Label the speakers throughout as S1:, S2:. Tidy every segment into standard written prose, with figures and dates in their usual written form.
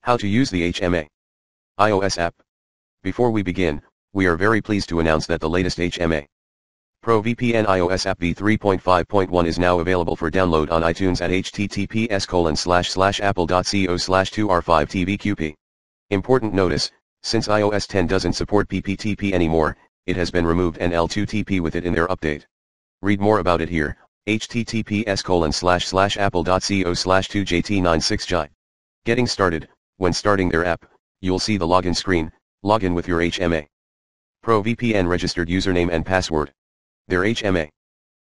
S1: How to use the HMA iOS app. Before we begin, we are very pleased to announce that the latest HMA Pro VPN iOS app v3.5.1 is now available for download on iTunes at https://apple.co/2r5tvqp. Important notice, since iOS 10 doesn't support PPTP anymore, it has been removed and L2TP with it in their update. Read more about it here, https://apple.co/2gt96gi. Getting started, when starting their app, you'll see the login screen. Log in with your HMA Pro VPN registered username and password. Their HMA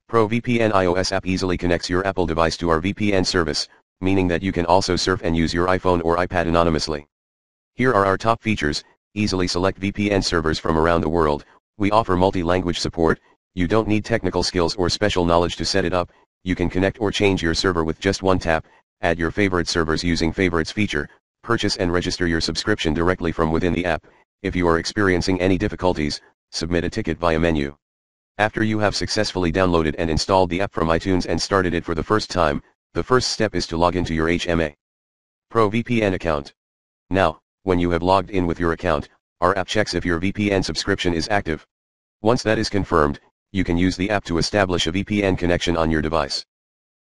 S1: Pro VPN iOS app easily connects your Apple device to our VPN service, meaning that you can also surf and use your iPhone or iPad anonymously. Here are our top features. Easily select VPN servers from around the world. We offer multi-language support. You don't need technical skills or special knowledge to set it up. You can connect or change your server with just one tap. Add your favorite servers using Favorites feature. Purchase and register your subscription directly from within the app. If you are experiencing any difficulties, submit a ticket via menu. After you have successfully downloaded and installed the app from iTunes and started it for the first time, the first step is to log into your HMA Pro VPN account. Now, when you have logged in with your account, our app checks if your VPN subscription is active. Once that is confirmed, you can use the app to establish a VPN connection on your device.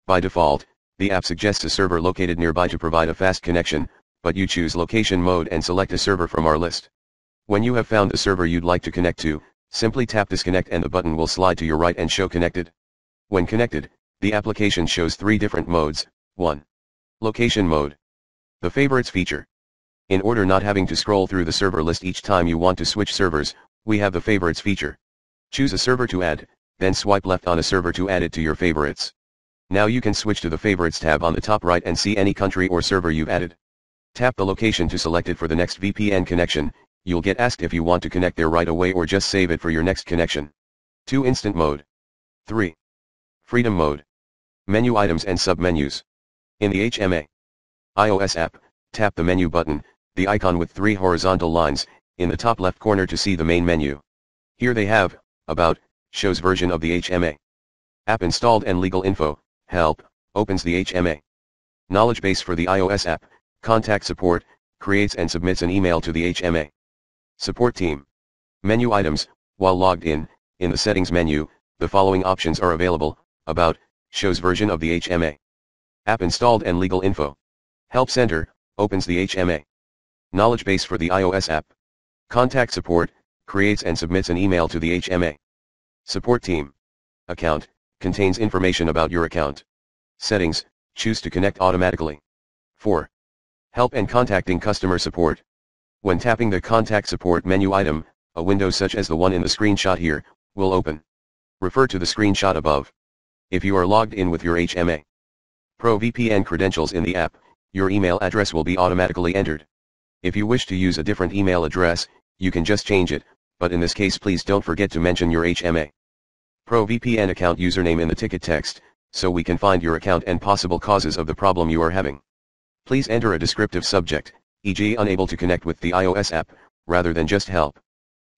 S1: By default, the app suggests a server located nearby to provide a fast connection, but you choose location mode and select a server from our list. When you have found the server you'd like to connect to, simply tap disconnect and the button will slide to your right and show connected. When connected, the application shows 3 different modes. 1. Location mode. The favorites feature. In order not having to scroll through the server list each time you want to switch servers, we have the favorites feature. Choose a server to add, then swipe left on a server to add it to your favorites. Now you can switch to the favorites tab on the top right and see any country or server you've added. Tap the location to select it for the next VPN connection. You'll get asked if you want to connect there right away or just save it for your next connection. 2. Instant mode. 3. Freedom mode. Menu items and sub-menus. In the HMA iOS app, tap the menu button, the icon with 3 horizontal lines, in the top left corner to see the main menu. Here they have, About, shows version of the HMA. App installed and legal info, Help, opens the HMA. Knowledge base for the iOS app, Contact support, creates and submits an email to the HMA support team. Menu items. While logged in the settings menu, the following options are available. About, shows version of the HMA. App installed and legal info. Help center, opens the HMA knowledge base for the iOS app. Contact support, creates and submits an email to the HMA support team. Account, contains information about your account. Settings, choose to connect automatically. 4. Help and contacting customer support. When tapping the contact support menu item, a window such as the one in the screenshot here, will open. Refer to the screenshot above. If you are logged in with your HMA Pro VPN credentials in the app, your email address will be automatically entered. If you wish to use a different email address, you can just change it, but in this case please don't forget to mention your HMA Pro VPN account username in the ticket text, so we can find your account and possible causes of the problem you are having. Please enter a descriptive subject, e.g. unable to connect with the iOS app, rather than just help.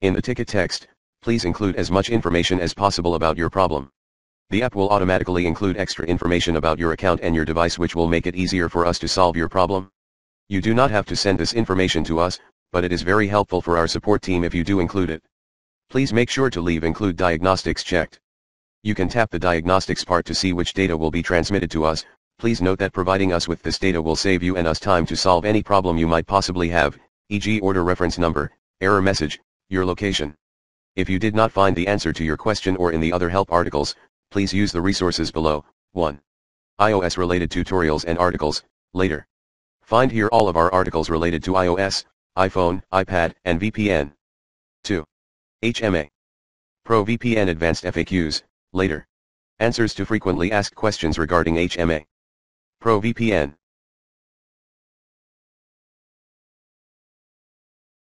S1: In the ticket text, please include as much information as possible about your problem. The app will automatically include extra information about your account and your device which will make it easier for us to solve your problem. You do not have to send this information to us, but it is very helpful for our support team if you do include it. Please make sure to leave include diagnostics checked. You can tap the diagnostics part to see which data will be transmitted to us. Please note that providing us with this data will save you and us time to solve any problem you might possibly have, e.g. order reference number, error message, your location. If you did not find the answer to your question or in the other help articles, please use the resources below. 1. iOS related tutorials and articles, later. Find here all of our articles related to iOS, iPhone, iPad, and VPN. 2. HMA Pro VPN Advanced FAQs, later. Answers to frequently asked questions regarding HMA Pro VPN.